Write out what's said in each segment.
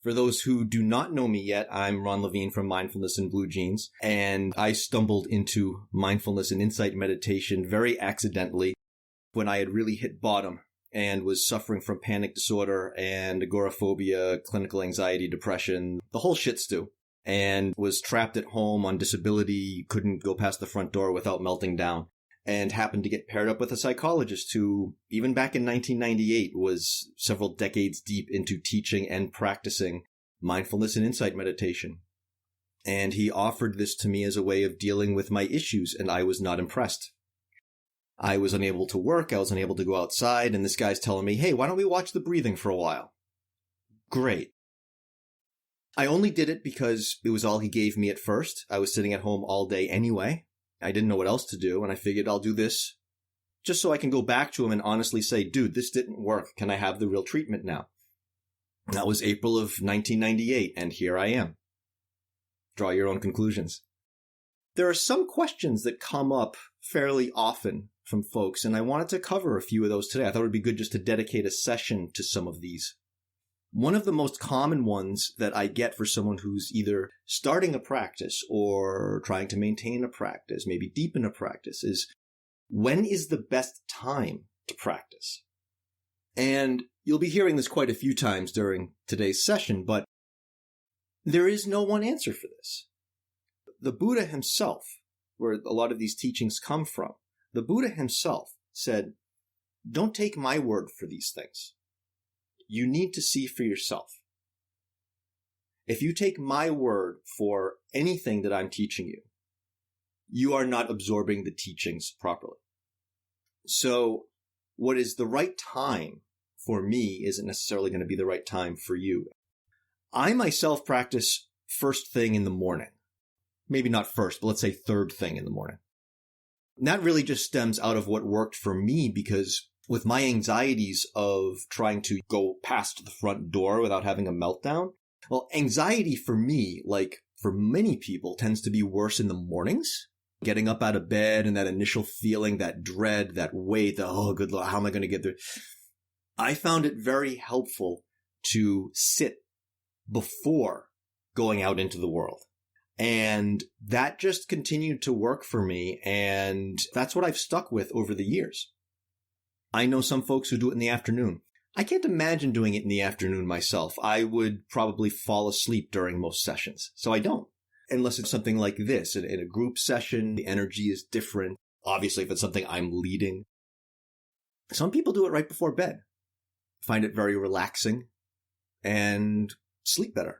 For those who do not know me yet, I'm Ron Levine from Mindfulness and Blue Jeans, and I stumbled into mindfulness and insight meditation very accidentally when I had really hit bottom and was suffering from panic disorder and agoraphobia, clinical anxiety, depression, the whole shit stew, and was trapped at home on disability, couldn't go past the front door without melting down, and happened to get paired up with a psychologist who, even back in 1998, was several decades deep into teaching and practicing mindfulness and insight meditation. And he offered this to me as a way of dealing with my issues, and I was not impressed. I was unable to work, I was unable to go outside, and this guy's telling me, hey, why don't we watch the breathing for a while? Great. I only did it because it was all he gave me at first. I was sitting at home all day anyway. I didn't know what else to do, and I figured I'll do this just so I can go back to him and honestly say, dude, this didn't work. Can I have the real treatment now? And that was April of 1998, and here I am. Draw your own conclusions. There are some questions that come up fairly often from folks, and I wanted to cover a few of those today. I thought it would be good just to dedicate a session to some of these. One of the most common ones that I get for someone who's either starting a practice or trying to maintain a practice, maybe deepen a practice, is when is the best time to practice? And you'll be hearing this quite a few times during today's session, but there is no one answer for this. The Buddha himself, where a lot of these teachings come from, the Buddha himself said, don't take my word for these things. You need to see for yourself. If you take my word for anything that I'm teaching you, you are not absorbing the teachings properly. So what is the right time for me isn't necessarily going to be the right time for you. I myself practice first thing in the morning. Maybe not first, but let's say third thing in the morning. And that really just stems out of what worked for me, because with my anxieties of trying to go past the front door without having a meltdown, well, anxiety for me, like for many people, tends to be worse in the mornings. Getting up out of bed and that initial feeling, that dread, that weight, the, oh, good Lord, how am I going to get there? I found it very helpful to sit before going out into the world. And that just continued to work for me. And that's what I've stuck with over the years. I know some folks who do it in the afternoon. I can't imagine doing it in the afternoon myself. I would probably fall asleep during most sessions. So I don't. Unless it's something like this. In a group session, the energy is different. Obviously, if it's something I'm leading. Some people do it right before bed. Find it very relaxing and sleep better.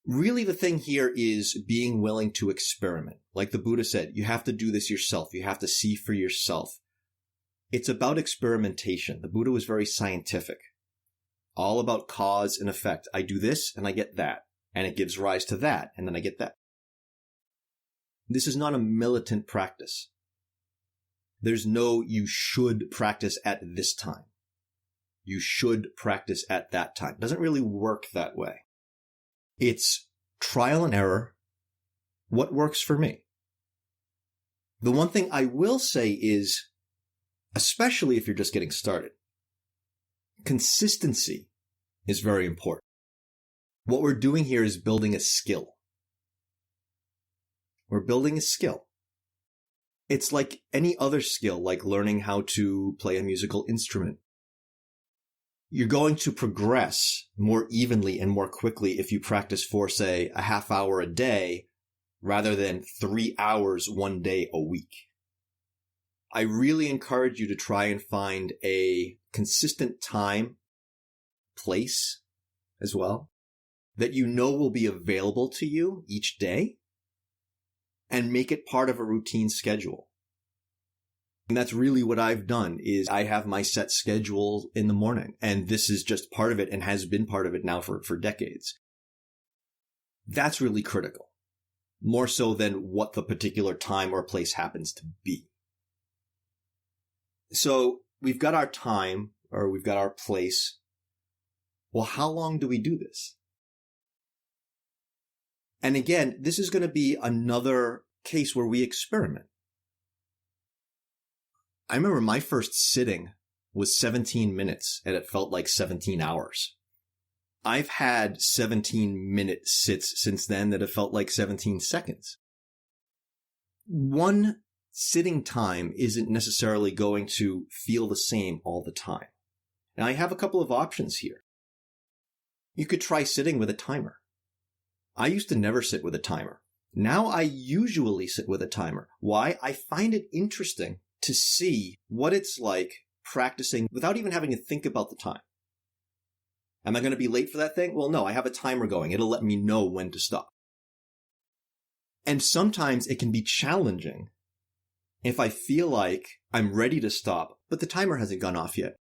Really, the thing here is being willing to experiment. Like the Buddha said, you have to do this yourself. You have to see for yourself. It's about experimentation. The Buddha was very scientific. All about cause and effect. I do this and I get that. And it gives rise to that. And then I get that. This is not a militant practice. There's no, you should practice at this time. You should practice at that time. It doesn't really work that way. It's trial and error. What works for me? The one thing I will say is, especially if you're just getting started, consistency is very important. What we're doing here is building a skill. We're building a skill. It's like any other skill, like learning how to play a musical instrument. You're going to progress more evenly and more quickly if you practice for, say, a half hour a day rather than 3 hours one day a week. I really encourage you to try and find a consistent time, place as well, that you know will be available to you each day, and make it part of a routine schedule. And that's really what I've done, is I have my set schedule in the morning, and this is just part of it and has been part of it now for decades. That's really critical, more so than what the particular time or place happens to be. So we've got our time, or we've got our place. Well, how long do we do this? And again, this is going to be another case where we experiment. I remember my first sitting was 17 minutes and it felt like 17 hours. I've had 17-minute sits since then that have felt like 17 seconds. One sitting time isn't necessarily going to feel the same all the time. Now, I have a couple of options here. You could try sitting with a timer. I used to never sit with a timer. Now I usually sit with a timer. Why? I find it interesting to see what it's like practicing without even having to think about the time. Am I going to be late for that thing? Well, no, I have a timer going. It'll let me know when to stop. And sometimes it can be challenging if I feel like I'm ready to stop, but the timer hasn't gone off yet.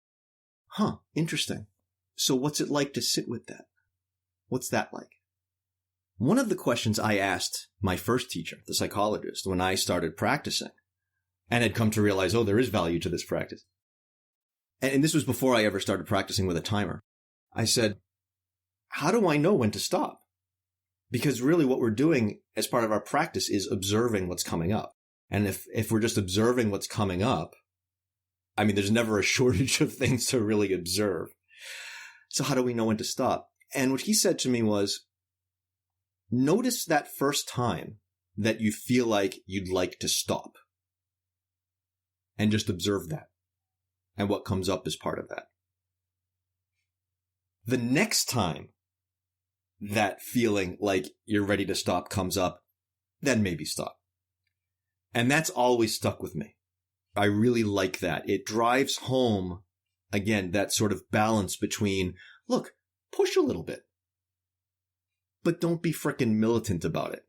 Interesting. So what's it like to sit with that? What's that like? One of the questions I asked my first teacher, the psychologist, when I started practicing and had come to realize, there is value to this practice. And this was before I ever started practicing with a timer. I said, how do I know when to stop? Because really what we're doing as part of our practice is observing what's coming up. And if we're just observing what's coming up, there's never a shortage of things to really observe. So how do we know when to stop? And what he said to me was, notice that first time that you feel like you'd like to stop. And just observe that. And what comes up as part of that. The next time that feeling like you're ready to stop comes up, then maybe stop. And that's always stuck with me. I really like that. It drives home, again, that sort of balance between, look, push a little bit, but don't be frickin' militant about it.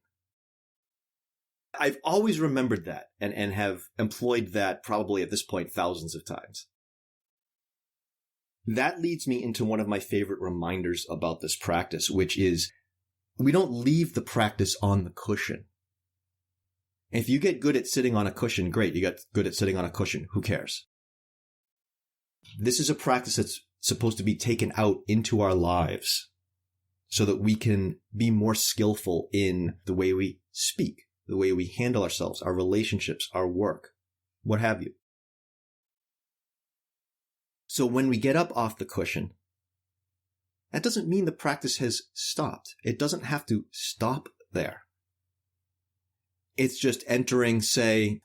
I've always remembered that and have employed that probably at this point thousands of times. That leads me into one of my favorite reminders about this practice, which is we don't leave the practice on the cushion. If you get good at sitting on a cushion, great. You got good at sitting on a cushion. Who cares? This is a practice that's supposed to be taken out into our lives so that we can be more skillful in the way we speak, the way we handle ourselves, our relationships, our work, what have you. So when we get up off the cushion, that doesn't mean the practice has stopped. It doesn't have to stop there. It's just entering, say,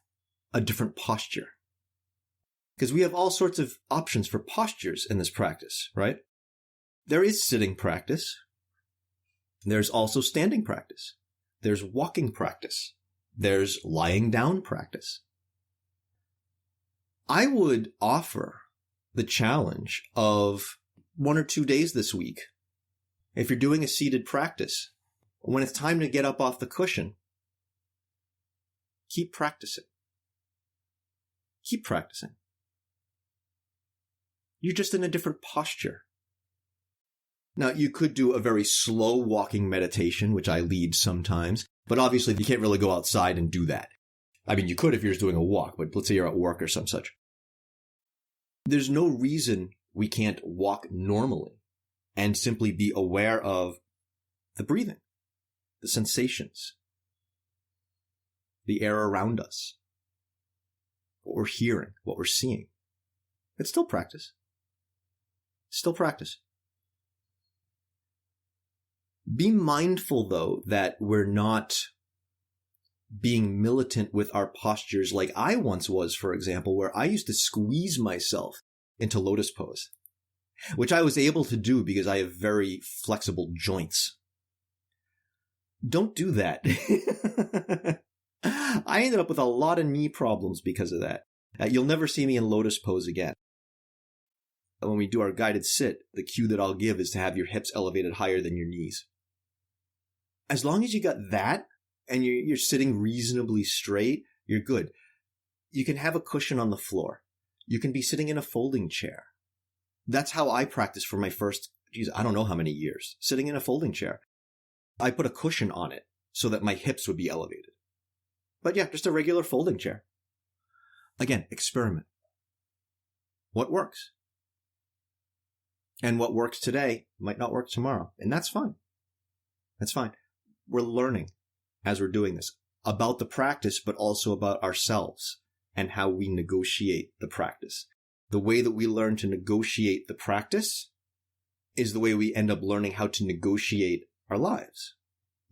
a different posture. Because we have all sorts of options for postures in this practice, right? There is sitting practice. There's also standing practice. There's walking practice. There's lying down practice. I would offer the challenge of 1 or 2 days this week. If you're doing a seated practice, when it's time to get up off the cushion, keep practicing. Keep practicing. You're just in a different posture. Now, you could do a very slow walking meditation, which I lead sometimes, but obviously you can't really go outside and do that. You could if you're just doing a walk, but let's say you're at work or some such. There's no reason we can't walk normally and simply be aware of the breathing, the sensations, the air around us, what we're hearing, what we're seeing. It's still practice. Still practice. Be mindful, though, that we're not being militant with our postures like I once was, for example, where I used to squeeze myself into lotus pose, which I was able to do because I have very flexible joints. Don't do that. I ended up with a lot of knee problems because of that. You'll never see me in lotus pose again. When we do our guided sit, the cue that I'll give is to have your hips elevated higher than your knees. As long as you got that and you're sitting reasonably straight, you're good. You can have a cushion on the floor. You can be sitting in a folding chair. That's how I practiced for my first, I don't know how many years, sitting in a folding chair. I put a cushion on it so that my hips would be elevated. But yeah, just a regular folding chair. Again, experiment. What works? And what works today might not work tomorrow. And that's fine. That's fine. We're learning as we're doing this about the practice, but also about ourselves and how we negotiate the practice. The way that we learn to negotiate the practice is the way we end up learning how to negotiate our lives.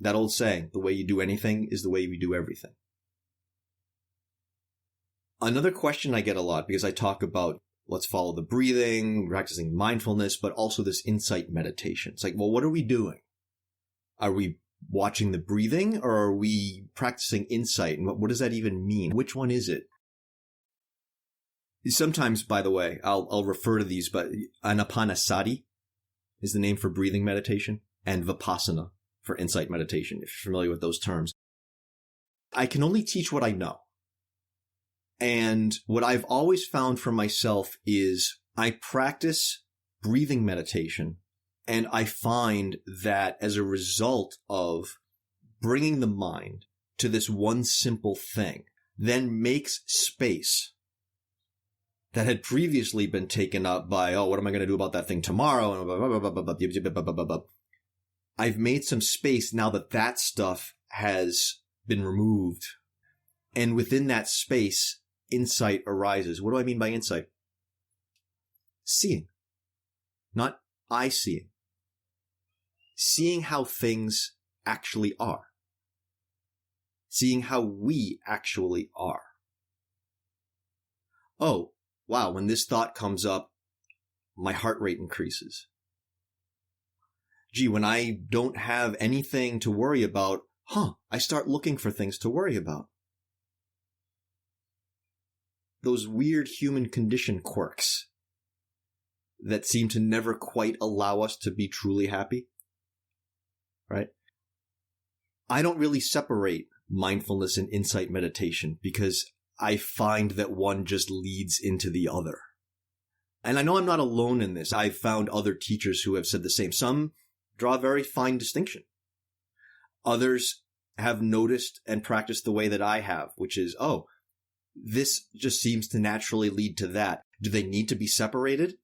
That old saying, the way you do anything is the way you do everything. Another question I get a lot, because I talk about let's follow the breathing, practicing mindfulness, but also this insight meditation. It's like, well, what are we doing? Are we watching the breathing, or are we practicing insight? And what does that even mean? Which one is it? Sometimes, by the way, I'll refer to these, but anapanasati is the name for breathing meditation, and vipassana for insight meditation, if you're familiar with those terms. I can only teach what I know. And what I've always found for myself is I practice breathing meditation, and I find that as a result of bringing the mind to this one simple thing, then makes space that had previously been taken up by, oh, what am I going to do about that thing tomorrow? I've made some space now that that stuff has been removed. And within that space, insight arises. What do I mean by insight? Seeing. Not I seeing. Seeing how things actually are. Seeing how we actually are. Oh, wow, when this thought comes up, my heart rate increases. Gee, when I don't have anything to worry about, I start looking for things to worry about. Those weird human condition quirks that seem to never quite allow us to be truly happy, right? I don't really separate mindfulness and insight meditation because I find that one just leads into the other. And I know I'm not alone in this. I've found other teachers who have said the same. Some draw a very fine distinction. Others have noticed and practiced the way that I have, which is, oh, this just seems to naturally lead to that. Do they need to be separated?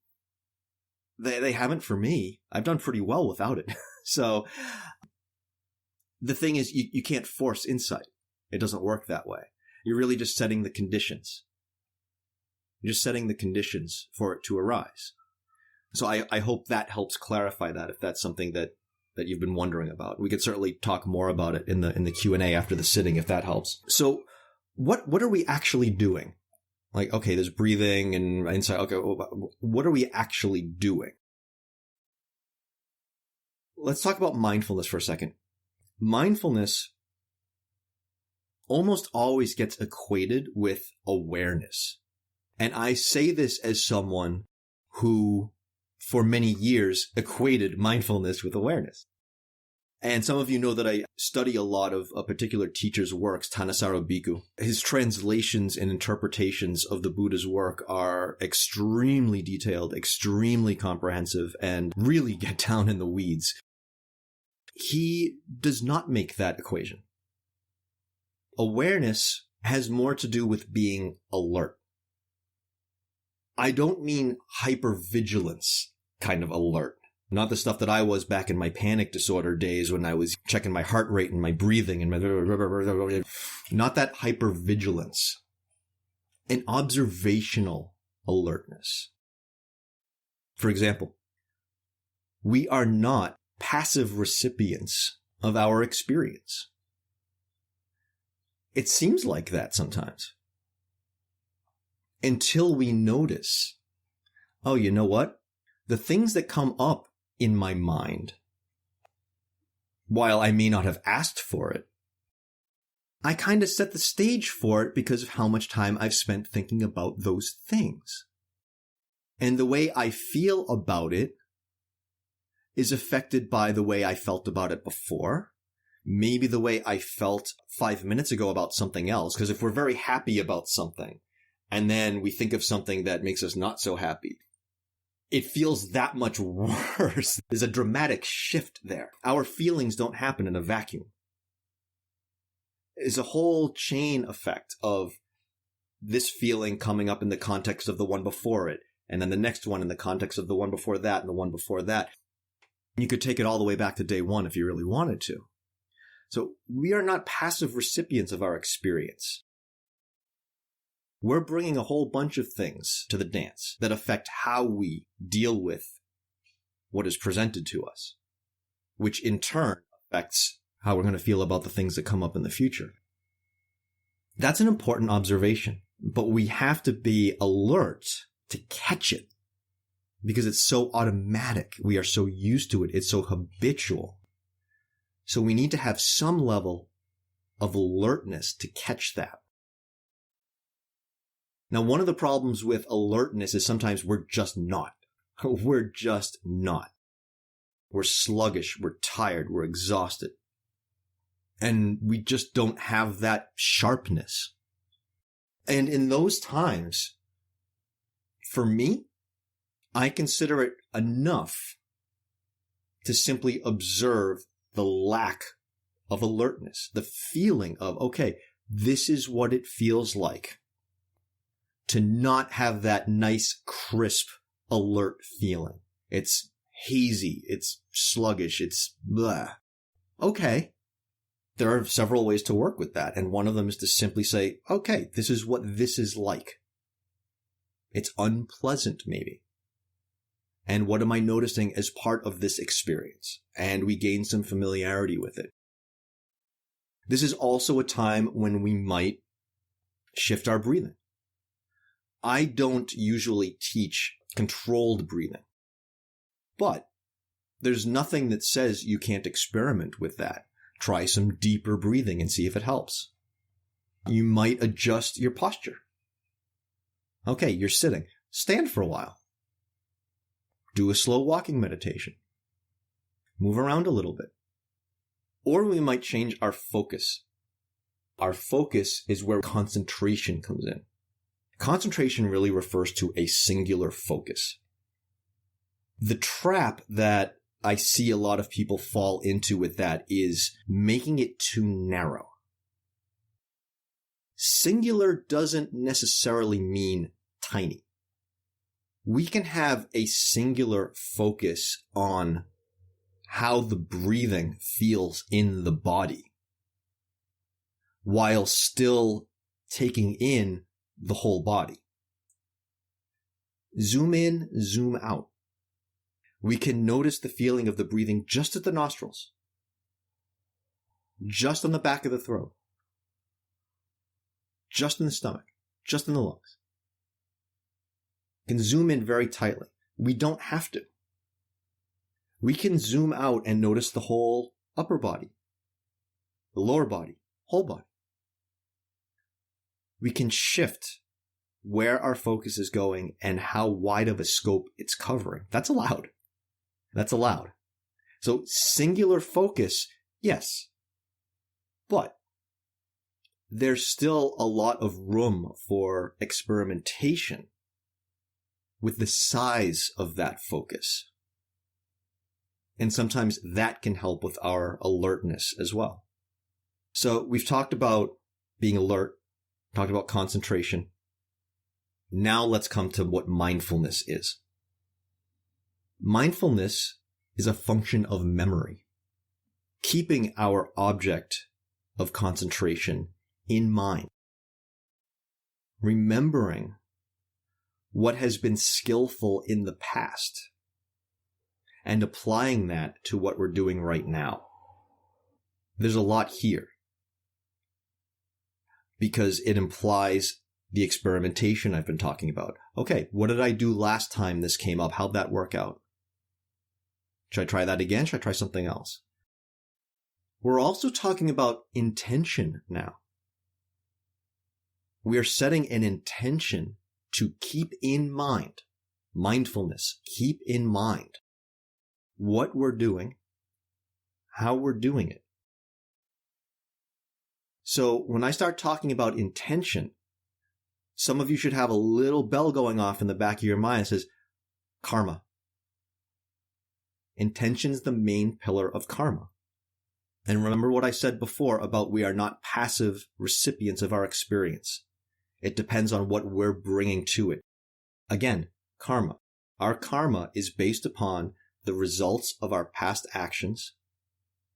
They haven't for me. I've done pretty well without it. So the thing is, you can't force insight. It doesn't work that way. You're really just setting the conditions. You're just setting the conditions for it to arise. So I hope that helps clarify that, if that's something that you've been wondering about. We could certainly talk more about it in the Q&A after the sitting, if that helps. So what are we actually doing? Like, okay, there's breathing and insight. Okay, what are we actually doing? Let's talk about mindfulness for a second. Mindfulness almost always gets equated with awareness. And I say this as someone who, for many years, equated mindfulness with awareness. And some of you know that I study a lot of a particular teacher's works, Thanissaro Bhikkhu. His translations and interpretations of the Buddha's work are extremely detailed, extremely comprehensive, and really get down in the weeds. He does not make that equation. Awareness has more to do with being alert. I don't mean hypervigilance kind of alert. Not the stuff that I was back in my panic disorder days when I was checking my heart rate and my breathing and not that hypervigilance. An observational alertness. For example, we are not passive recipients of our experience. It seems like that sometimes. Until we notice, oh, you know what? The things that come up in my mind, while I may not have asked for it, I kind of set the stage for it because of how much time I've spent thinking about those things. And the way I feel about it is affected by the way I felt about it before. Maybe the way I felt 5 minutes ago about something else. Because if we're very happy about something, and then we think of something that makes us not so happy, it feels that much worse. There's a dramatic shift there. Our feelings don't happen in a vacuum. There's a whole chain effect of this feeling coming up in the context of the one before it, and then the next one in the context of the one before that, and the one before that. You could take it all the way back to day one if you really wanted to. So we are not passive recipients of our experience. We're bringing a whole bunch of things to the dance that affect how we deal with what is presented to us, which in turn affects how we're going to feel about the things that come up in the future. That's an important observation, but we have to be alert to catch it because it's so automatic. We are so used to it. It's so habitual. So we need to have some level of alertness to catch that. Now, one of the problems with alertness is sometimes we're just not. We're just not. We're sluggish. We're tired. We're exhausted. And we just don't have that sharpness. And in those times, for me, I consider it enough to simply observe the lack of alertness, the feeling of, okay, this is what it feels like to not have that nice, crisp, alert feeling. It's hazy, it's sluggish, it's blah. Okay. There are several ways to work with that, and one of them is to simply say, okay, this is what this is like. It's unpleasant, maybe. And what am I noticing as part of this experience? And we gain some familiarity with it. This is also a time when we might shift our breathing. I don't usually teach controlled breathing, but there's nothing that says you can't experiment with that. Try some deeper breathing and see if it helps. You might adjust your posture. Okay, you're sitting. Stand for a while. Do a slow walking meditation. Move around a little bit. Or we might change our focus. Our focus is where concentration comes in. Concentration really refers to a singular focus. The trap that I see a lot of people fall into with that is making it too narrow. Singular doesn't necessarily mean tiny. We can have a singular focus on how the breathing feels in the body while still taking in the whole body. Zoom in, zoom out. We can notice the feeling of the breathing just at the nostrils, just on the back of the throat, just in the stomach, just in the lungs. We can zoom in very tightly. We don't have to. We can zoom out and notice the whole upper body, the lower body, whole body. We can shift where our focus is going and how wide of a scope it's covering. That's allowed. That's allowed. So singular focus, yes. But there's still a lot of room for experimentation with the size of that focus. And sometimes that can help with our alertness as well. So we've talked about being alert, talked about concentration. Now let's come to what mindfulness is. Mindfulness is a function of memory, keeping our object of concentration in mind, remembering what has been skillful in the past, and applying that to what we're doing right now. There's a lot here, because it implies the experimentation I've been talking about. Okay, what did I do last time this came up? How'd that work out? Should I try that again? Should I try something else? We're also talking about intention now. We are setting an intention to keep in mind, mindfulness, keep in mind what we're doing, how we're doing it. So when I start talking about intention, some of you should have a little bell going off in the back of your mind that says, karma. Intention is the main pillar of karma. And remember what I said before about we are not passive recipients of our experience. It depends on what we're bringing to it. Again, karma. Our karma is based upon the results of our past actions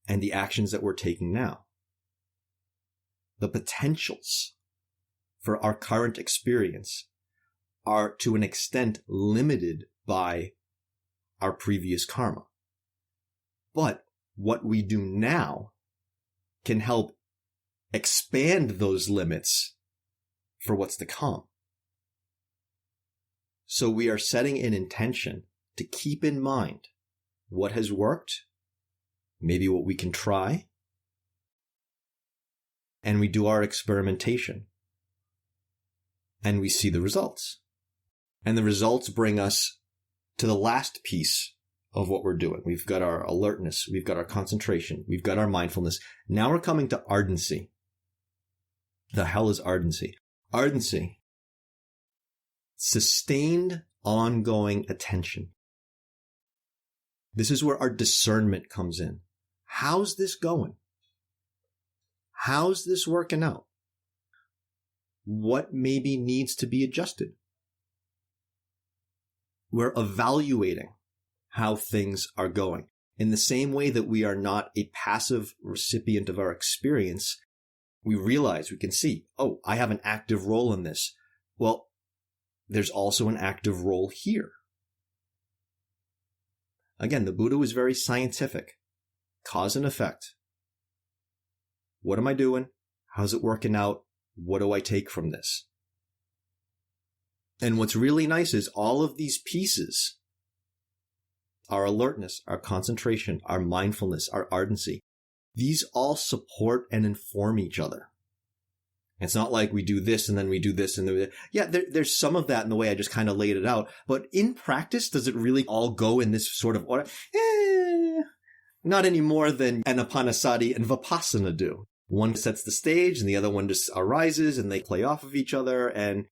and the actions that we're taking now. The potentials for our current experience are to an extent limited by our previous karma. But what we do now can help expand those limits for what's to come. So we are setting an intention to keep in mind what has worked, maybe what we can try, and we do our experimentation, and we see the results. And the results bring us to the last piece of what we're doing. We've got our alertness, we've got our concentration, we've got our mindfulness. Now we're coming to ardency. The hell is ardency? Ardency, sustained, ongoing attention. This is where our discernment comes in. How's this going? How's this working out? What maybe needs to be adjusted? We're evaluating how things are going. In the same way that we are not a passive recipient of our experience, we realize, we can see, oh, I have an active role in this. Well, there's also an active role here. Again, the Buddha was very scientific. Cause and effect. What am I doing? How's it working out? What do I take from this? And what's really nice is all of these pieces, our alertness, our concentration, our mindfulness, our ardency, these all support and inform each other. It's not like we do this and then we do this and then yeah, there's some of that in the way I just kind of laid it out. But in practice, does it really all go in this sort of order? Not any more than Anapanasati and Vipassana do. One sets the stage and the other one just arises and they play off of each other and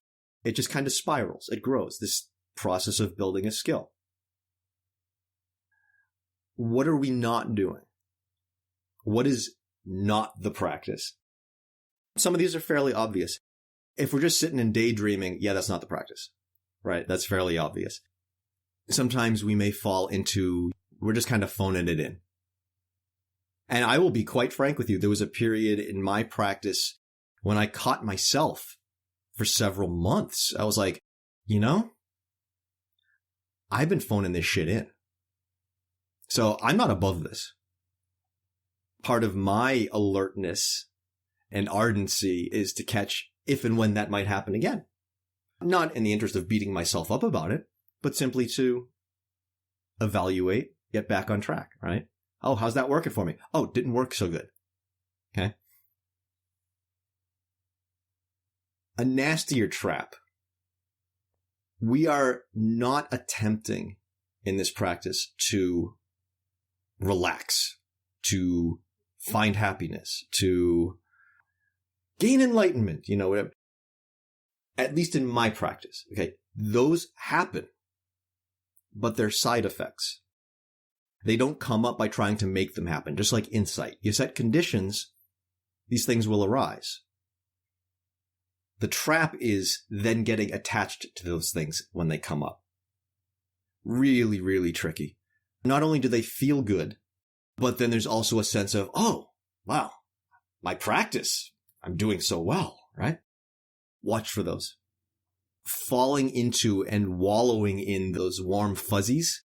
it just kind of spirals. It grows, this process of building a skill. What are we not doing? What is not the practice? Some of these are fairly obvious. If we're just sitting and daydreaming, yeah, that's not the practice, right? That's fairly obvious. Sometimes we may fall into, we're just kind of phoning it in. And I will be quite frank with you. There was a period in my practice when I caught myself for several months. I was like, I've been phoning this shit in. So I'm not above this. Part of my alertness and ardency is to catch if and when that might happen again. Not in the interest of beating myself up about it, but simply to evaluate, get back on track, right? Oh, how's that working for me? Oh, it didn't work so good. Okay. A nastier trap. We are not attempting in this practice to relax, to find happiness, to gain enlightenment, whatever. At least in my practice, okay, those happen, but they're side effects. They don't come up by trying to make them happen, just like insight. You set conditions, these things will arise. The trap is then getting attached to those things when they come up. Really, really tricky. Not only do they feel good, but then there's also a sense of, oh, wow, my practice, I'm doing so well, right? Watch for those. Falling into and wallowing in those warm fuzzies.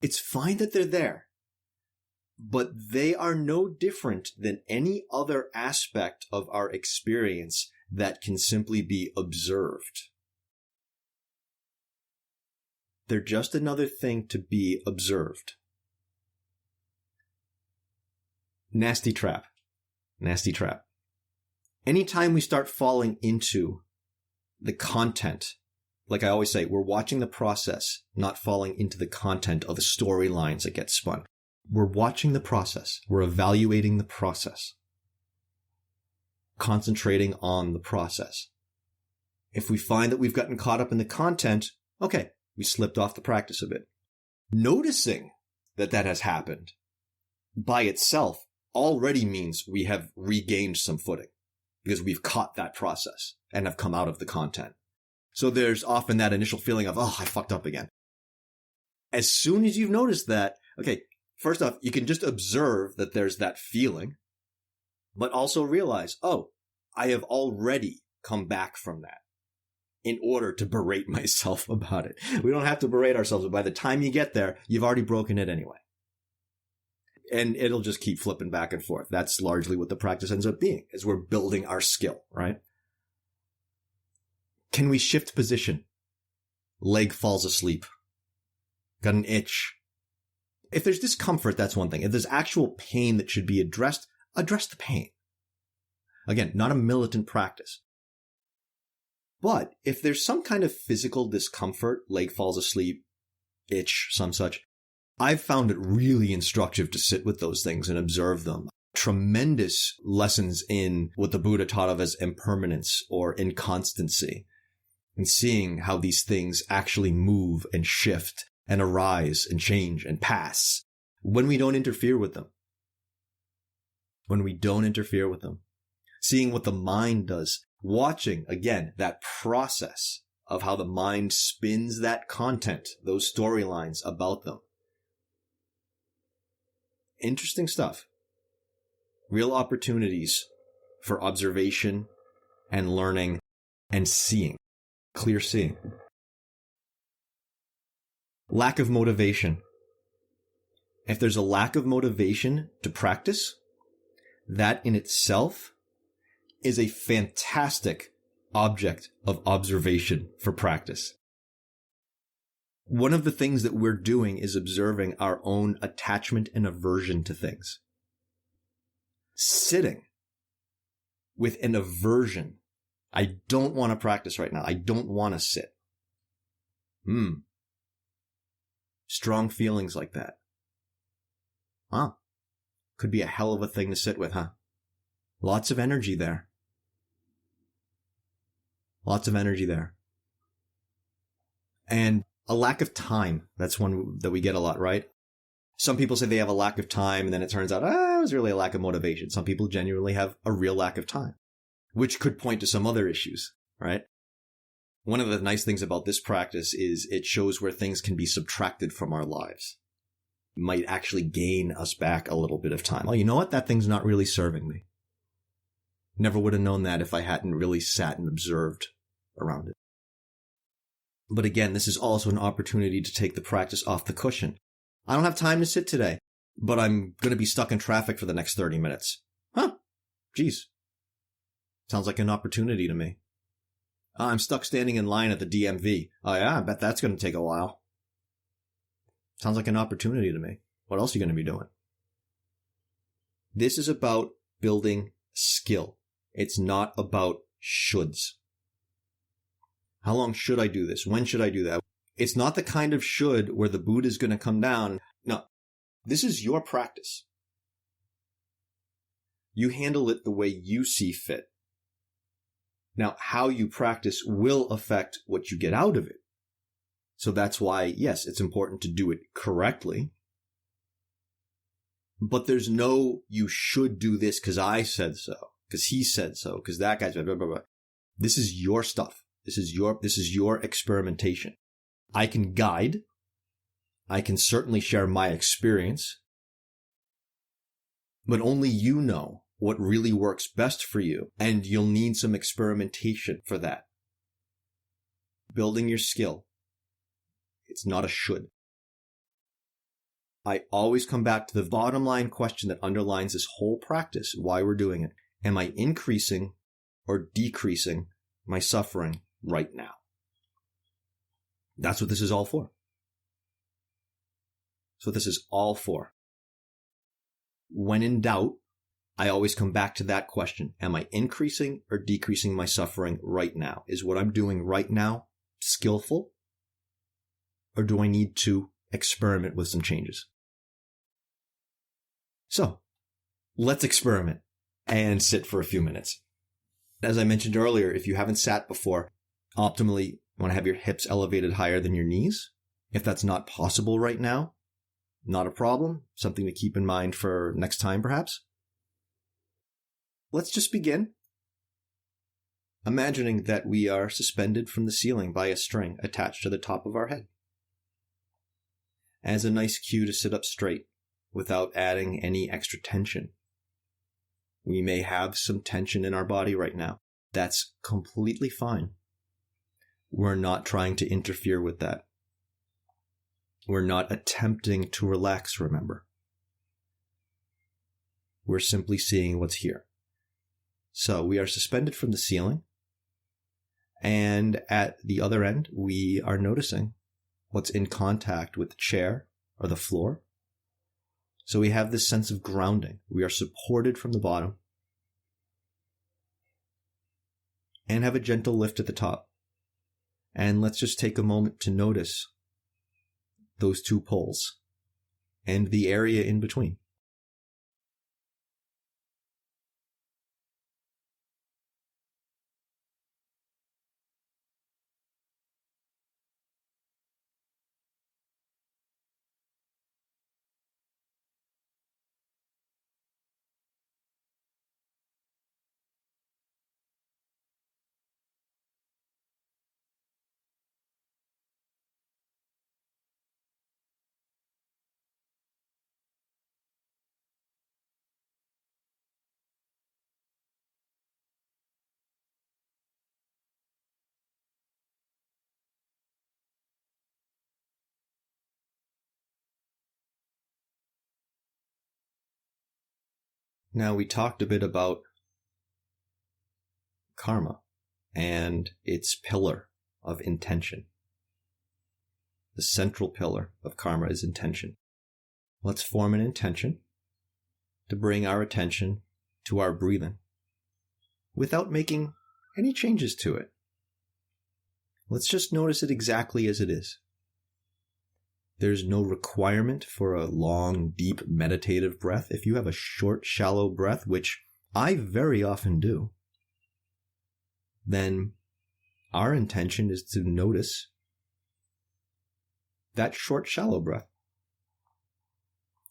It's fine that they're there, but they are no different than any other aspect of our experience that can simply be observed. They're just another thing to be observed. Nasty trap. Nasty trap. Anytime we start falling into the content, like I always say, we're watching the process, not falling into the content of the storylines that get spun. We're watching the process. We're evaluating the process. Concentrating on the process. If we find that we've gotten caught up in the content, okay, we slipped off the practice a bit. Noticing that that has happened by itself already means we have regained some footing because we've caught that process and have come out of the content. So there's often that initial feeling of, oh, I fucked up again. As soon as you've noticed that, okay, first off, you can just observe that there's that feeling, but also realize, oh, I have already come back from that. in order to berate myself about it. We don't have to berate ourselves, but by the time you get there, you've already broken it anyway. And it'll just keep flipping back and forth. That's largely what the practice ends up being, as we're building our skill, right? Can we shift position? Leg falls asleep. Got an itch. If there's discomfort, that's one thing. If there's actual pain that should be addressed, address the pain. Again, not a militant practice. But if there's some kind of physical discomfort, leg falls asleep, itch, some such, I've found it really instructive to sit with those things and observe them. Tremendous lessons in what the Buddha taught of as impermanence or inconstancy, and seeing how these things actually move and shift and arise and change and pass when we don't interfere with them. When we don't interfere with them. Seeing what the mind does. Watching, again, that process of how the mind spins that content, those storylines about them. Interesting stuff. Real opportunities for observation and learning and seeing. Clear seeing. Lack of motivation. If there's a lack of motivation to practice, that in itself is a fantastic object of observation for practice. One of the things that we're doing is observing our own attachment and aversion to things. Sitting with an aversion. I don't want to practice right now. I don't want to sit. Strong feelings like that. Huh. Could be a hell of a thing to sit with, huh? Lots of energy there. Lots of energy there. And a lack of time. That's one that we get a lot, right? Some people say they have a lack of time, and then it turns out, it was really a lack of motivation. Some people genuinely have a real lack of time, which could point to some other issues, right? One of the nice things about this practice is it shows where things can be subtracted from our lives. It might actually gain us back a little bit of time. Oh, you know what? That thing's not really serving me. Never would have known that if I hadn't really sat and observed around it. But again, this is also an opportunity to take the practice off the cushion. I don't have time to sit today, but I'm going to be stuck in traffic for the next 30 minutes. Huh? Geez. Sounds like an opportunity to me. I'm stuck standing in line at the DMV. Oh yeah, I bet that's going to take a while. Sounds like an opportunity to me. What else are you going to be doing? This is about building skill. It's not about shoulds. How long should I do this? When should I do that? It's not the kind of should where the Buddha is going to come down. No, this is your practice. You handle it the way you see fit. Now, how you practice will affect what you get out of it. So that's why, yes, it's important to do it correctly. But there's no, you should do this because I said so, because he said so, because that guy's blah, blah, blah, blah. This is your stuff. This is your experimentation. I can guide. I can certainly share my experience. But only you know what really works best for you, and you'll need some experimentation for that. Building your skill. It's not a should. I always come back to the bottom line question that underlines this whole practice, why we're doing it. Am I increasing or decreasing my suffering right now? That's what this is all for. That's what this is all for. When in doubt, I always come back to that question. Am I increasing or decreasing my suffering right now? Is what I'm doing right now skillful? Or do I need to experiment with some changes? So, let's experiment and sit for a few minutes. As I mentioned earlier, if you haven't sat before, optimally, you want to have your hips elevated higher than your knees. If that's not possible right now, not a problem. Something to keep in mind for next time, perhaps. Let's just begin. Imagining that we are suspended from the ceiling by a string attached to the top of our head. As a nice cue to sit up straight without adding any extra tension. We may have some tension in our body right now. That's completely fine. we're not trying to interfere with that. We're not attempting to relax, remember. We're simply seeing what's here. So we are suspended from the ceiling, and at the other end, we are noticing what's in contact with the chair or the floor. So we have this sense of grounding. We are supported from the bottom and have a gentle lift at the top. And let's just take a moment to notice those two poles and the area in between. Now, we talked a bit about karma and its pillar of intention. The central pillar of karma is intention. Let's form an intention to bring our attention to our breathing without making any changes to it. Let's just notice it exactly as it is. There's no requirement for a long, deep, meditative breath. If you have a short, shallow breath, which I very often do, then our intention is to notice that short, shallow breath,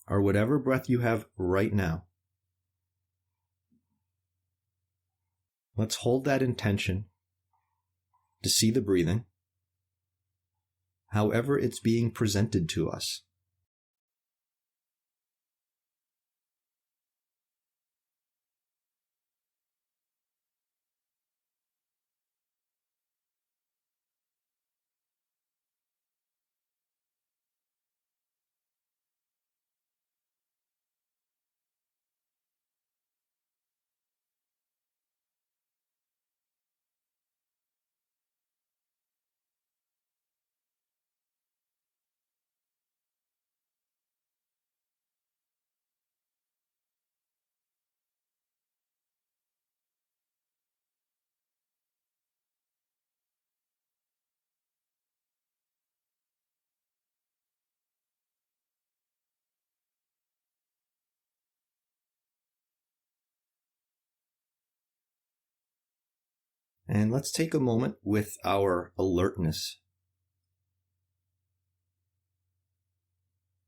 or whatever breath you have right now. Let's hold that intention to see the breathing however it's being presented to us. And let's take a moment with our alertness.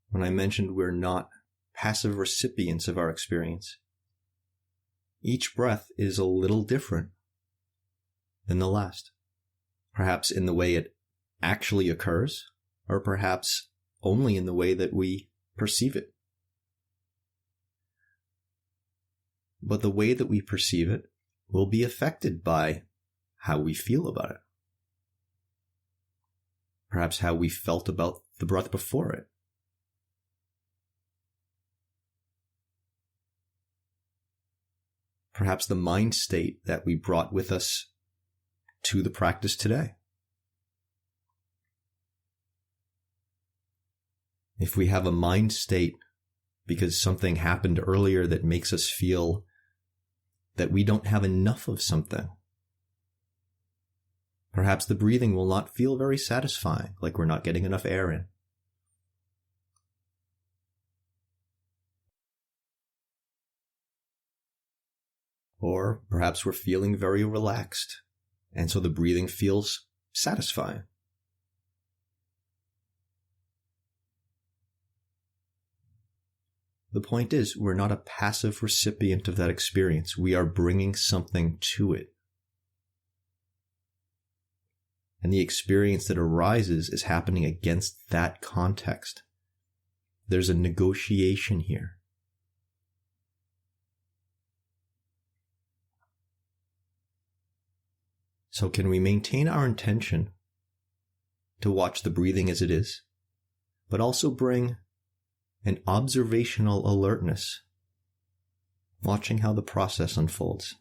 When I mentioned we're not passive recipients of our experience, each breath is a little different than the last. Perhaps in the way it actually occurs, or perhaps only in the way that we perceive it. But the way that we perceive it will be affected by how we feel about it. Perhaps how we felt about the breath before it. Perhaps the mind state that we brought with us to the practice today. If we have a mind state because something happened earlier that makes us feel that we don't have enough of something, perhaps the breathing will not feel very satisfying, like we're not getting enough air in. Or perhaps we're feeling very relaxed, and so the breathing feels satisfying. The point is, we're not a passive recipient of that experience. We are bringing something to it. And the experience that arises is happening against that context. There's a negotiation here. So can we maintain our intention to watch the breathing as it is, but also bring an observational alertness, watching how the process unfolds.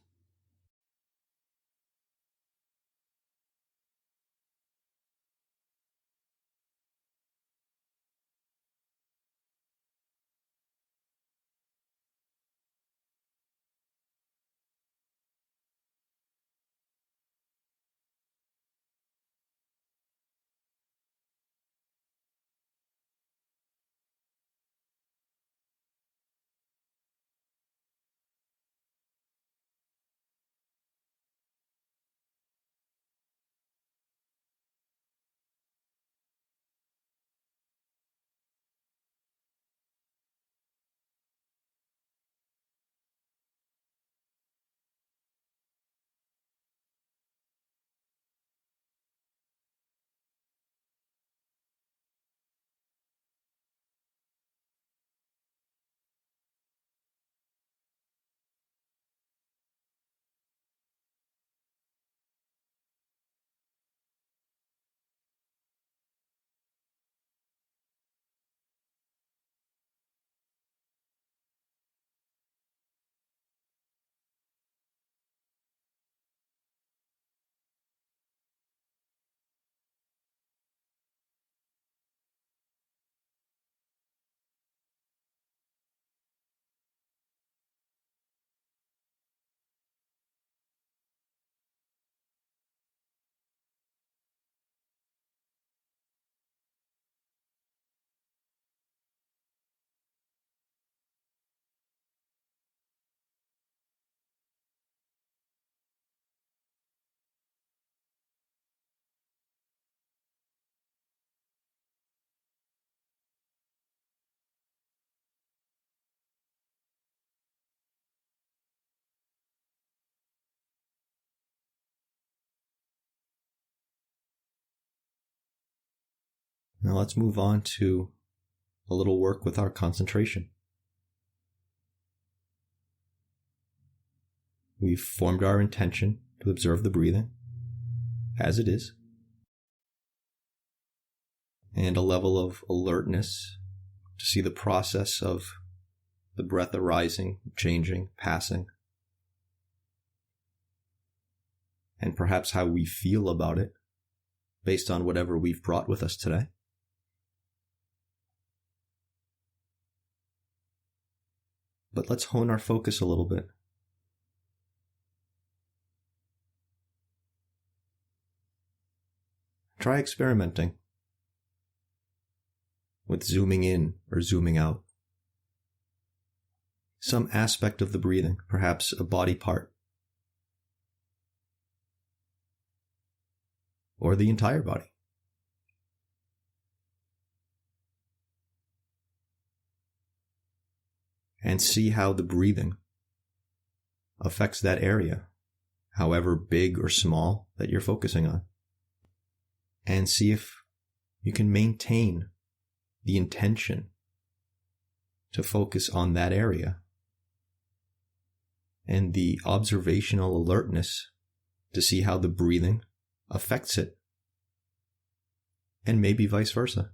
Now let's move on to a little work with our concentration. We've formed our intention to observe the breathing as it is, and a level of alertness to see the process of the breath arising, changing, passing, and perhaps how we feel about it based on whatever we've brought with us today. But let's hone our focus a little bit. Try experimenting with zooming in or zooming out. Some aspect of the breathing, perhaps a body part, or the entire body. And see how the breathing affects that area, however big or small that you're focusing on. And see if you can maintain the intention to focus on that area and the observational alertness to see how the breathing affects it, and maybe vice versa.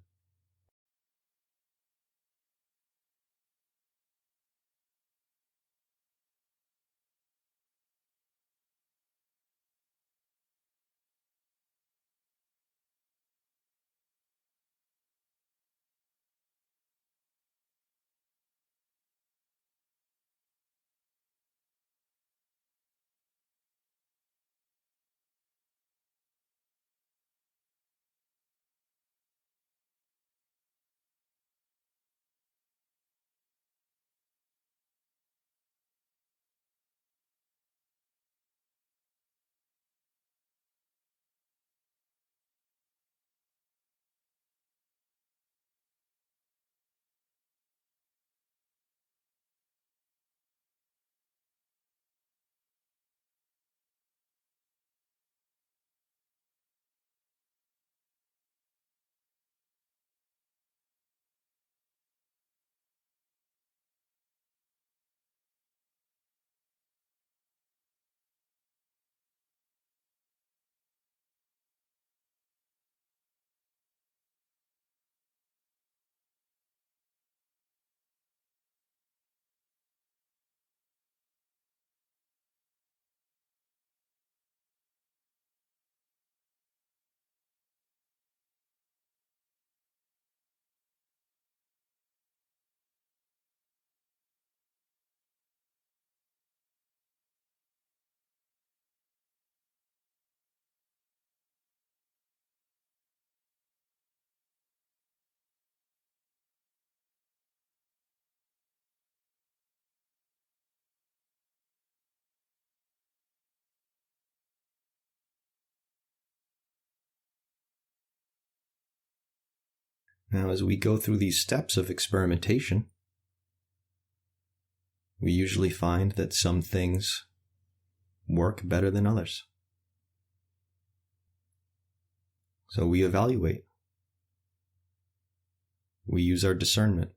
Now, as we go through these steps of experimentation, we usually find that some things work better than others. So we evaluate. We use our discernment.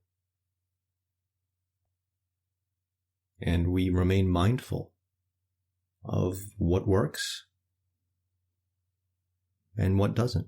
And we remain mindful of what works and what doesn't.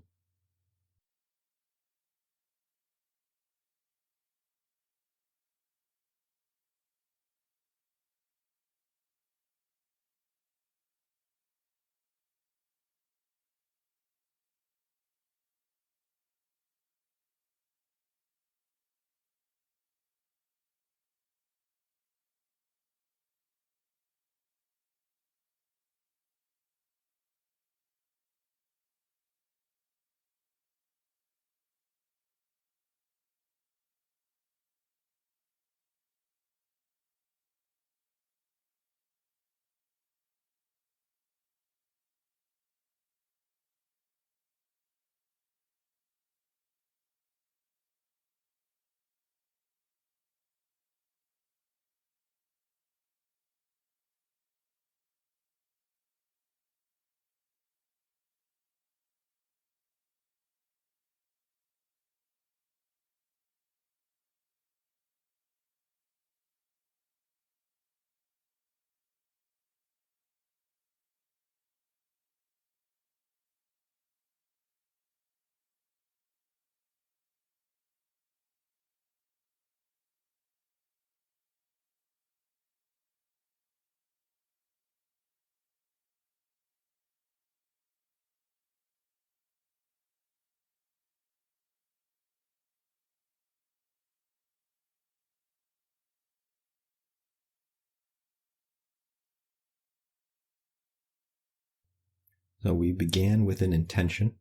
So we began with an intention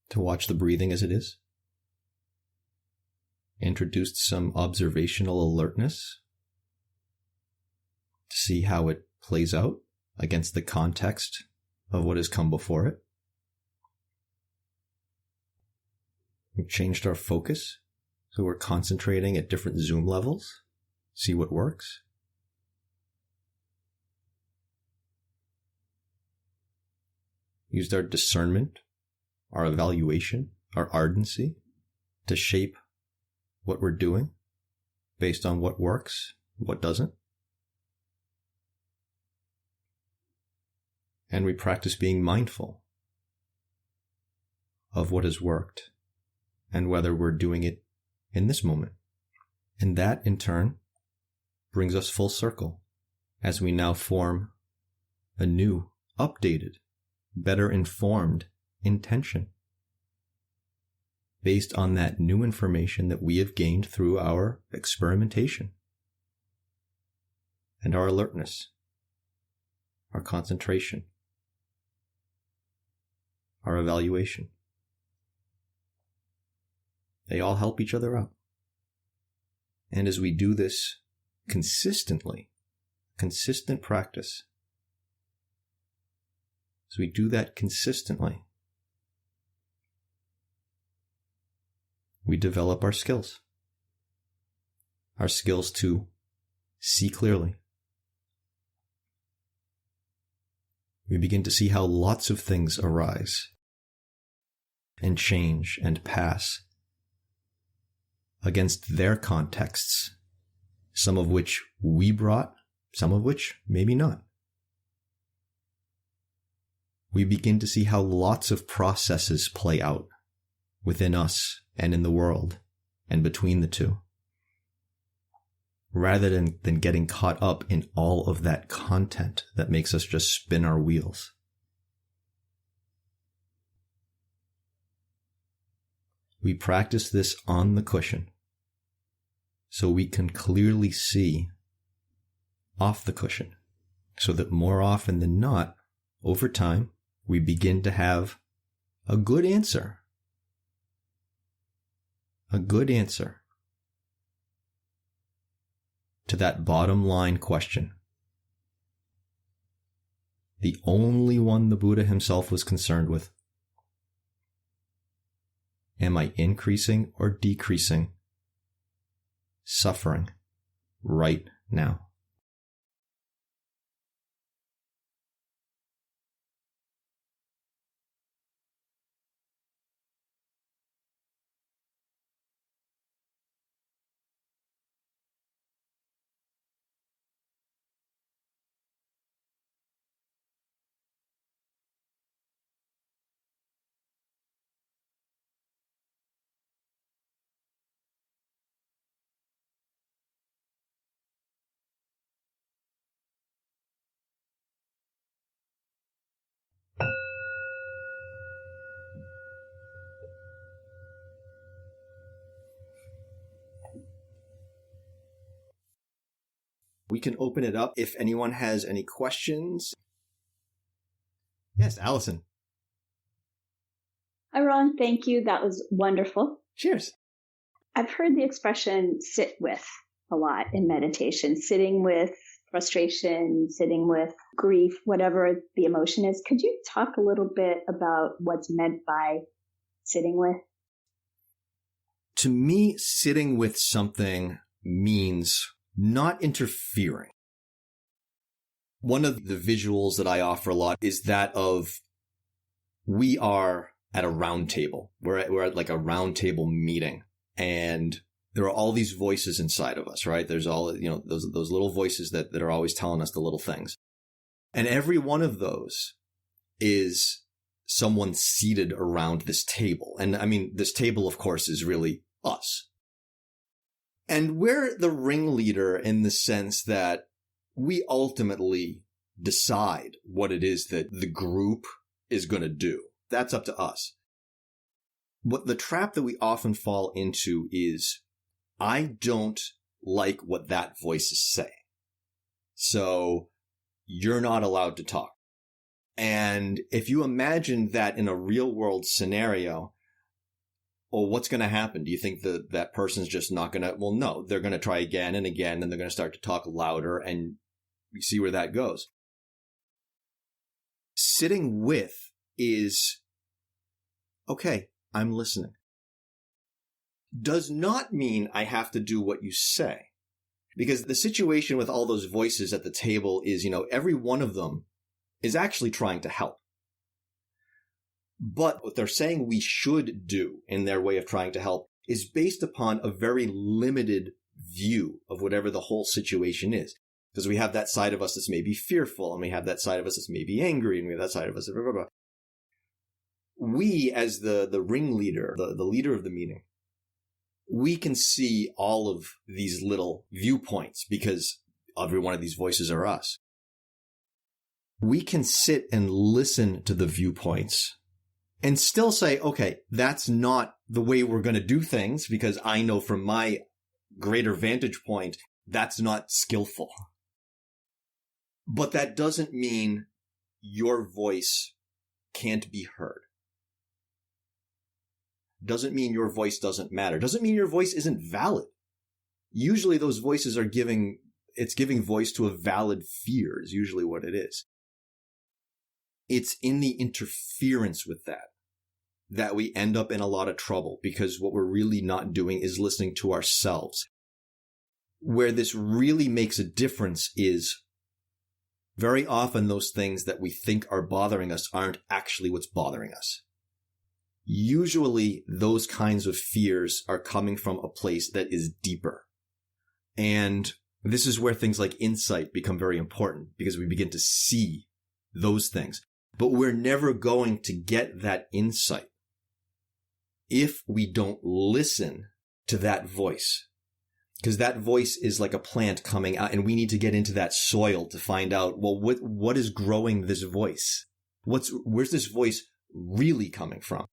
to watch the breathing as it is, introduced some observational alertness to see how it plays out against the context of what has come before it. We've changed our focus, so we're concentrating at different zoom levels, see what works. Used our discernment, our evaluation, our ardency to shape what we're doing based on what works, what doesn't. And we practice being mindful of what has worked and whether we're doing it in this moment. And that, in turn, brings us full circle as we now form a new, updated, better informed intention based on that new information that we have gained through our experimentation and our alertness, our concentration, our evaluation. They all help each other out. And as we do this consistently, consistent practice, as we do that consistently, we develop our skills to see clearly. We begin to see how lots of things arise and change and pass against their contexts, some of which we brought, some of which maybe not. We begin to see how lots of processes play out within us and in the world and between the two, rather than getting caught up in all of that content that makes us just spin our wheels. We practice this on the cushion so we can clearly see off the cushion, so that more often than not, over time, we begin to have a good answer. A good answer to that bottom line question. The only one the Buddha himself was concerned with. Am I increasing or decreasing suffering right now? We can open it up if anyone has any questions. Yes, Allison. Hi, Ron. Thank you. That was wonderful. Cheers. I've heard the expression sit with a lot in meditation, sitting with frustration, sitting with grief, whatever the emotion is. Could you talk a little bit about what's meant by sitting with? To me, sitting with something means not interfering. One of the visuals that I offer a lot is that of we are at a round table. We're at like a round table meeting, and there are all these voices inside of us, right? There's all, those little voices that are always telling us the little things. And every one of those is someone seated around this table. And I mean, this table, of course, is really us. And we're the ringleader in the sense that we ultimately decide what it is that the group is going to do. That's up to us. What the trap that we often fall into is, I don't like what that voice is saying, so you're not allowed to talk. And if you imagine that in a real world scenario, well, what's going to happen? Do you think that person's just not going to? Well, no, they're going to try again and again, and they're going to start to talk louder, and you see where that goes. Sitting with is, okay, I'm listening. Does not mean I have to do what you say. Because the situation with all those voices at the table is, every one of them is actually trying to help. But what they're saying we should do in their way of trying to help is based upon a very limited view of whatever the whole situation is. Because we have that side of us that's maybe fearful, and we have that side of us that's maybe angry, and we have that side of us that's blah, blah, blah. We, as the ringleader, the leader of the meeting, we can see all of these little viewpoints because every one of these voices are us. We can sit and listen to the viewpoints and still say, okay, that's not the way we're going to do things, because I know from my greater vantage point, that's not skillful. But that doesn't mean your voice can't be heard. Doesn't mean your voice doesn't matter. Doesn't mean your voice isn't valid. Usually those voices are giving voice to a valid fear is usually what it is. It's in the interference with that we end up in a lot of trouble, because what we're really not doing is listening to ourselves. Where this really makes a difference is very often those things that we think are bothering us aren't actually what's bothering us. Usually those kinds of fears are coming from a place that is deeper. And this is where things like insight become very important, because we begin to see those things. But we're never going to get that insight if we don't listen to that voice. Because that voice is like a plant coming out, and we need to get into that soil to find out, well, what is growing this voice? Where's this voice really coming from?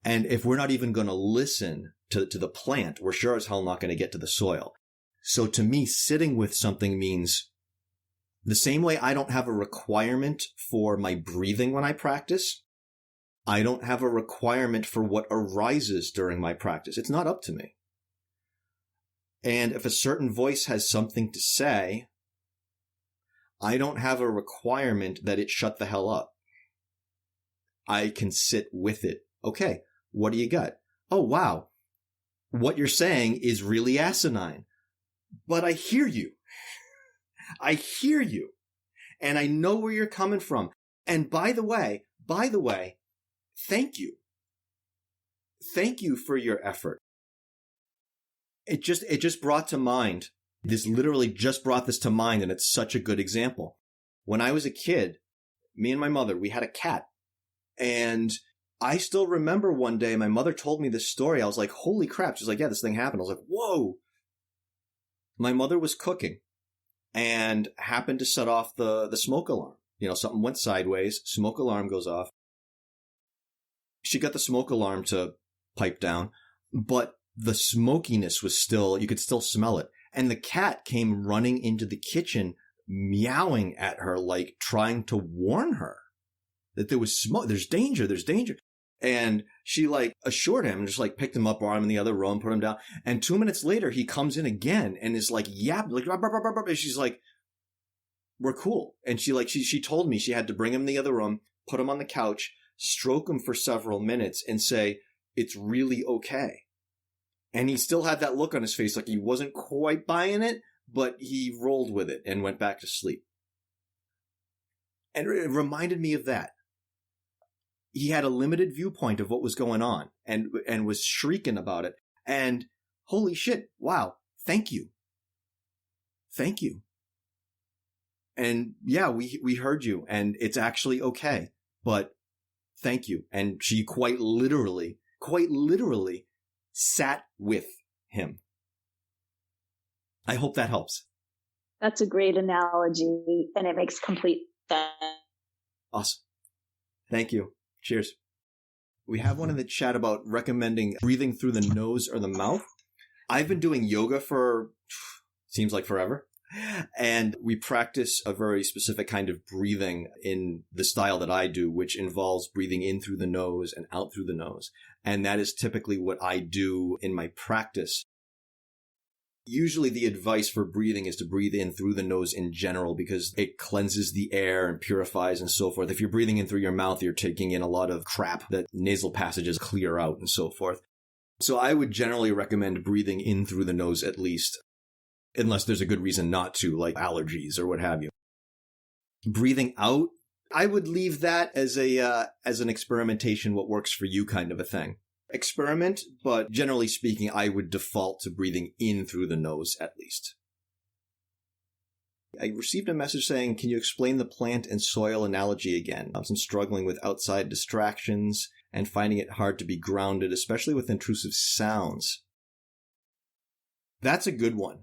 And if we're not even going to listen to the plant, we're sure as hell not going to get to the soil. So to me, sitting with something means the same way I don't have a requirement for my breathing when I practice, I don't have a requirement for what arises during my practice. It's not up to me. And if a certain voice has something to say, I don't have a requirement that it shut the hell up. I can sit with it. Okay, what do you got? oh, wow, what you're saying is really asinine. But I hear you. I hear you. And I know where you're coming from. And by the way, thank you. Thank you for your effort. It just brought to mind, this literally just brought this to mind, and it's such a good example. When I was a kid, me and my mother, we had a cat. And I still remember one day my mother told me this story. I was like, holy crap. She's like, yeah, this thing happened. I was like, whoa. My mother was cooking and happened to set off the smoke alarm. You know, something went sideways, smoke alarm goes off. She got the smoke alarm to pipe down, but the smokiness was still, you could still smell it. And the cat came running into the kitchen, meowing at her, like trying to warn her that there was smoke. There's danger. There's danger. And she like assured him and just like picked him up, brought him in the other room, put him down. And 2 minutes later, he comes in again and is like, yeah, like, and she's like, we're cool. And she told me she had to bring him in the other room, put him on the couch, stroke him for several minutes and say, it's really okay. And he still had that look on his face like he wasn't quite buying it, but he rolled with it and went back to sleep. And it reminded me of that. He had a limited viewpoint of what was going on and was shrieking about it. And holy shit, wow, thank you. Thank you. And yeah, we heard you and it's actually okay, but thank you. And she quite literally sat with him. I hope that helps. That's a great analogy and it makes complete sense. Awesome. Thank you. Cheers. We have one in the chat about recommending breathing through the nose or the mouth. I've been doing yoga for, seems like forever. And we practice a very specific kind of breathing in the style that I do, which involves breathing in through the nose and out through the nose. And that is typically what I do in my practice. Usually the advice for breathing is to breathe in through the nose in general because it cleanses the air and purifies and so forth. If you're breathing in through your mouth, you're taking in a lot of crap that nasal passages clear out and so forth. So I would generally recommend breathing in through the nose at least, unless there's a good reason not to, like allergies or what have you. Breathing out, I would leave that as an experimentation, what works for you kind of a thing. Experiment, but generally speaking, I would default to breathing in through the nose at least. I received a message saying, can you explain the plant and soil analogy again? I'm struggling with outside distractions and finding it hard to be grounded, especially with intrusive sounds. That's a good one.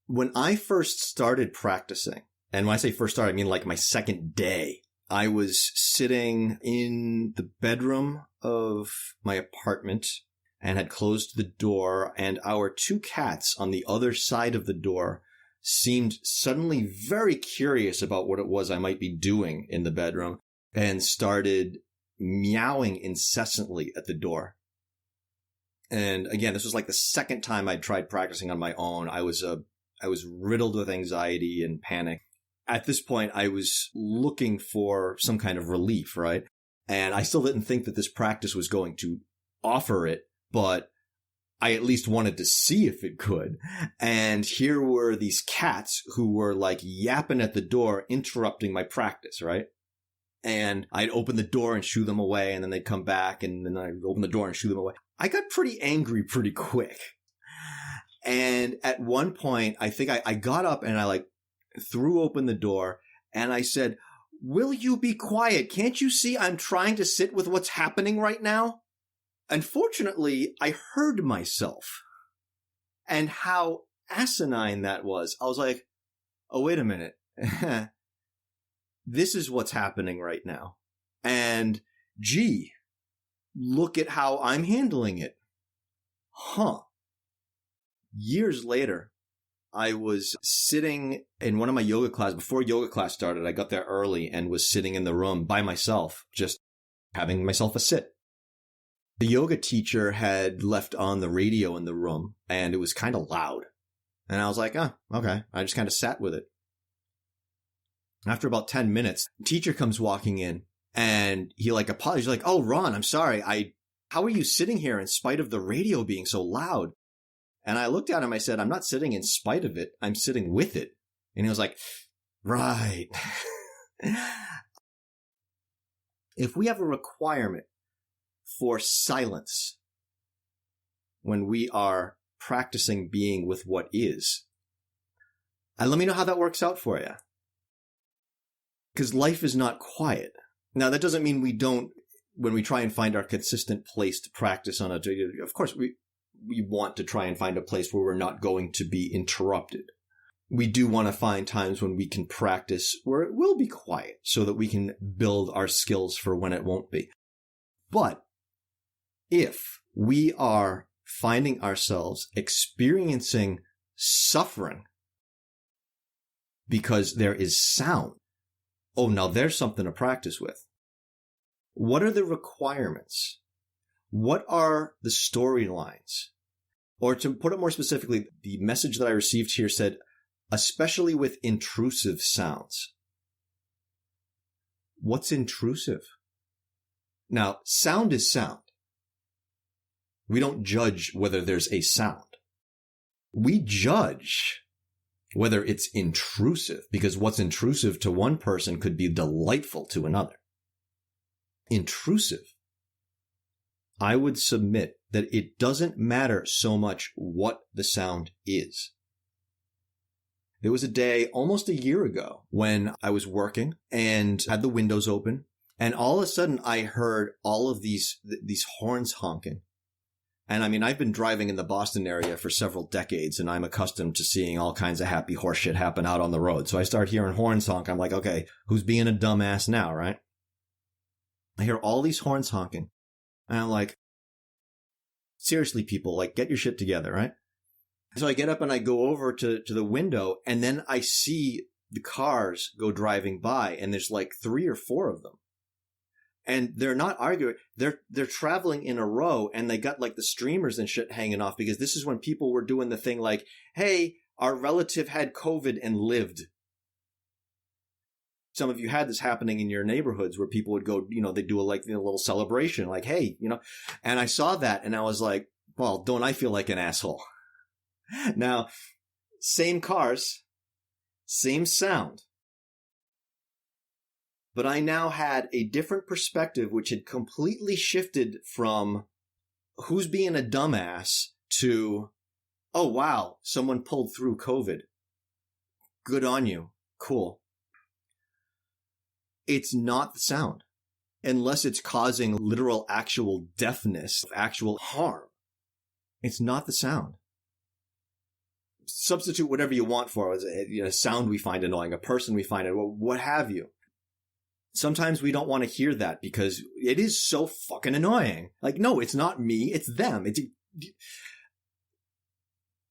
When I first started practicing, and when I say first started, I mean like my second day, I was sitting in the bedroom of my apartment and had closed the door, and our two cats on the other side of the door seemed suddenly very curious about what it was I might be doing in the bedroom and started meowing incessantly at the door. And again, this was like the second time I'd tried practicing on my own. I was riddled with anxiety and panic. At this point, I was looking for some kind of relief, right? And I still didn't think that this practice was going to offer it, but I at least wanted to see if it could. And here were these cats who were like yapping at the door, interrupting my practice, right? And I'd open the door and shoo them away, and then they'd come back, and then I'd open the door and shoo them away. I got pretty angry pretty quick. And at one point, I think I got up and I like threw open the door and I said, will you be quiet? Can't you see I'm trying to sit with what's happening right now? Unfortunately, I heard myself and how asinine that was. I was like, oh, wait a minute. This is what's happening right now. And gee, look at how I'm handling it. Huh. Years later, I was sitting in one of my yoga classes. Before yoga class started, I got there early and was sitting in the room by myself, just having myself a sit. The yoga teacher had left on the radio in the room, and it was kind of loud. And I was like, oh, okay. I just kind of sat with it. After about 10 minutes, the teacher comes walking in, and he like apologizes. He's like, oh, Ron, I'm sorry. how are you sitting here in spite of the radio being so loud? And I looked at him, I said, I'm not sitting in spite of it. I'm sitting with it. And he was like, right. If we have a requirement for silence when we are practicing being with what is, and let me know how that works out for you. Because life is not quiet. Now, that doesn't mean we don't, when we try and find our consistent place to practice on of course, we want to try and find a place where we're not going to be interrupted. We do want to find times when we can practice where it will be quiet so that we can build our skills for when it won't be. But if we are finding ourselves experiencing suffering because there is sound, oh, now there's something to practice with. What are the requirements? What are the storylines? Or to put it more specifically, the message that I received here said, especially with intrusive sounds. What's intrusive? Now, sound is sound. We don't judge whether there's a sound. We judge whether it's intrusive, because what's intrusive to one person could be delightful to another. Intrusive. I would submit that it doesn't matter so much what the sound is. There was a day almost a year ago when I was working and had the windows open, and all of a sudden I heard all of these horns honking. And I mean, I've been driving in the Boston area for several decades, and I'm accustomed to seeing all kinds of happy horse shit happen out on the road. So I start hearing horns honk. I'm like, okay, who's being a dumbass now, right? I hear all these horns honking. And I'm like, seriously, people, like, get your shit together, right? So I get up and I go over to the window, and then I see the cars go driving by, and there's like 3 or 4 of them. And they're not arguing. They're traveling in a row, and they got like the streamers and shit hanging off, because this is when people were doing the thing like, hey, our relative had COVID and lived. Some of you had this happening in your neighborhoods where people would go, they do a little celebration, like, hey, and I saw that and I was like, well, don't I feel like an asshole? Now, same cars, same sound. But I now had a different perspective, which had completely shifted from who's being a dumbass to, oh, wow, someone pulled through COVID. Good on you. Cool. It's not the sound, unless it's causing literal actual deafness, actual harm. It's not the sound. Substitute whatever you want for it. A sound we find annoying, a person we find annoying, what have you. Sometimes we don't want to hear that because it is so fucking annoying. Like, no, it's not me, it's them.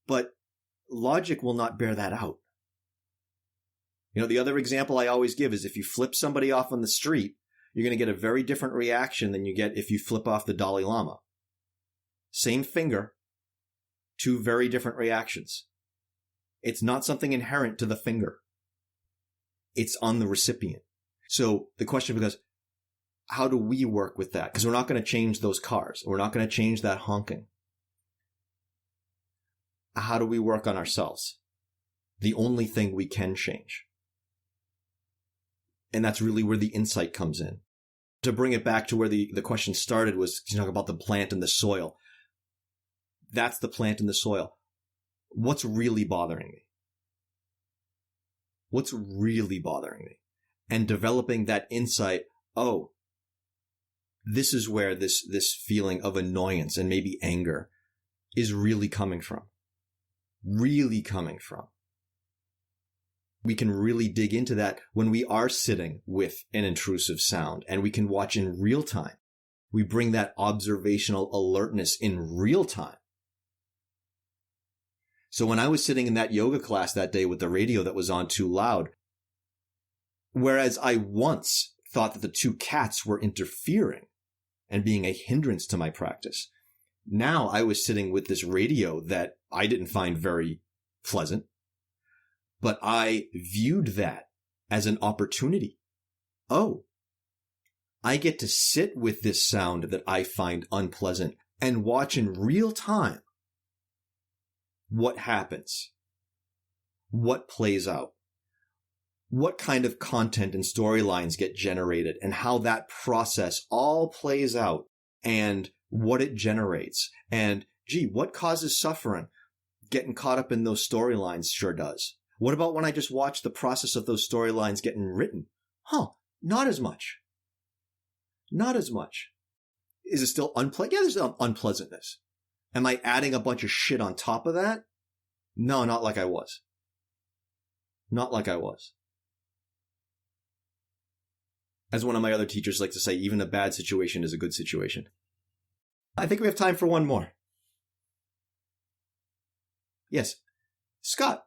But logic will not bear that out. The other example I always give is if you flip somebody off on the street, you're going to get a very different reaction than you get if you flip off the Dalai Lama. Same finger, 2 very different reactions. It's not something inherent to the finger. It's on the recipient. So the question becomes, how do we work with that? Because we're not going to change those cars. We're not going to change that honking. How do we work on ourselves? The only thing we can change. And that's really where the insight comes in. To bring it back to where the question started was to talk about the plant and the soil. That's the plant and the soil. What's really bothering me? What's really bothering me? And developing that insight, oh, this is where this feeling of annoyance and maybe anger is really coming from. Really coming from. We can really dig into that when we are sitting with an intrusive sound, and we can watch in real time. We bring that observational alertness in real time. So when I was sitting in that yoga class that day with the radio that was on too loud, whereas I once thought that the 2 cats were interfering and being a hindrance to my practice, now I was sitting with this radio that I didn't find very pleasant, but I viewed that as an opportunity. Oh, I get to sit with this sound that I find unpleasant and watch in real time what happens, what plays out, what kind of content and storylines get generated, and how that process all plays out, and what it generates. And, gee, what causes suffering? Getting caught up in those storylines sure does. What about when I just watch the process of those storylines getting written? Not as much. Not as much. Is it still unpleasant? Yeah, there's unpleasantness. Am I adding a bunch of shit on top of that? No, not like I was. Not like I was. As one of my other teachers likes to say, even a bad situation is a good situation. I think we have time for one more. Yes. Scott.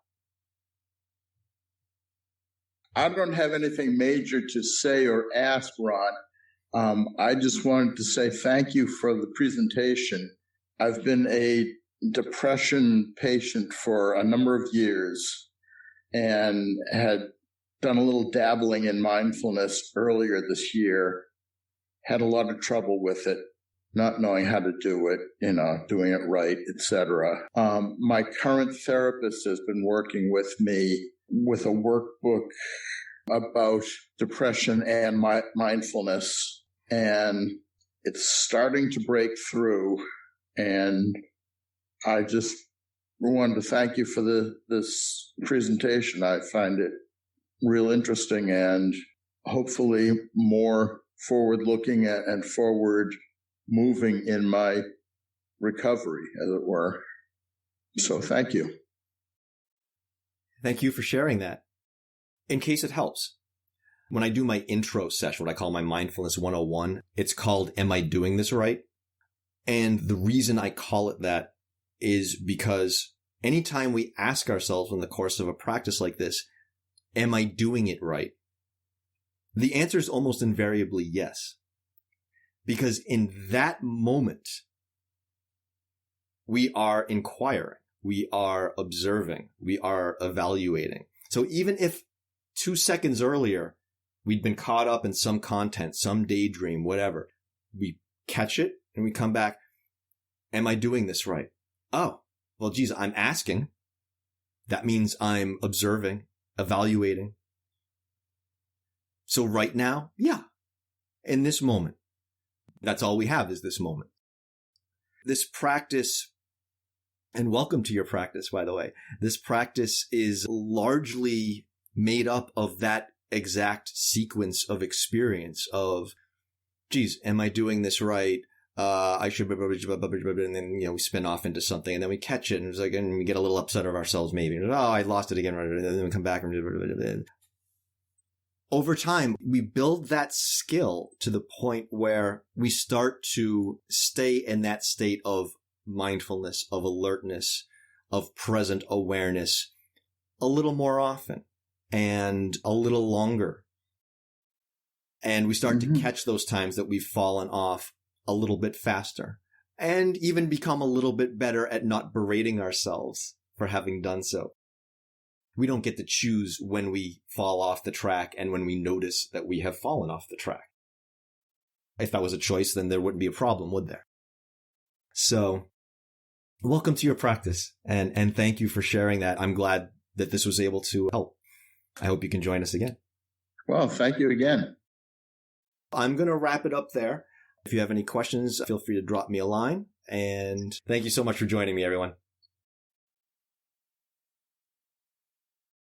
I don't have anything major to say or ask, Ron. I just wanted to say thank you for the presentation. I've been a depression patient for a number of years and had done a little dabbling in mindfulness earlier this year. Had a lot of trouble with it, not knowing how to do it, doing it right, etc. My current therapist has been working with me with a workbook about depression and mindfulness, and it's starting to break through. And I just wanted to thank you for this presentation. I find it real interesting and hopefully more forward-looking and forward-moving in my recovery, as it were. So thank you. Thank you for sharing that. In case it helps, when I do my intro session, what I call my Mindfulness 101, it's called Am I Doing This Right? And the reason I call it that is because anytime we ask ourselves in the course of a practice like this, am I doing it right? The answer is almost invariably yes. Because in that moment, we are inquiring, we are observing, we are evaluating. So even if 2 seconds earlier, we'd been caught up in some content, some daydream, whatever, we catch it and we come back. Am I doing this right? Oh, well, geez, I'm asking. That means I'm observing, evaluating. So right now, yeah, in this moment, that's all we have is this moment. This practice, and welcome to your practice, by the way, this practice is largely made up of that exact sequence of experience of, geez, am I doing this right? I should, and then, we spin off into something and then we catch it and it's like, and we get a little upset of ourselves maybe. Oh, I lost it again. And then we come back. Over time, we build that skill to the point where we start to stay in that state of mindfulness, of alertness, of present awareness a little more often and a little longer. And we start to catch those times that we've fallen off a little bit faster and even become a little bit better at not berating ourselves for having done so. We don't get to choose when we fall off the track and when we notice that we have fallen off the track. If that was a choice, then there wouldn't be a problem, would there? So, welcome to your practice, and thank you for sharing that. I'm glad that this was able to help. I hope you can join us again. Well, thank you again. I'm going to wrap it up there. If you have any questions, feel free to drop me a line. And thank you so much for joining me, everyone.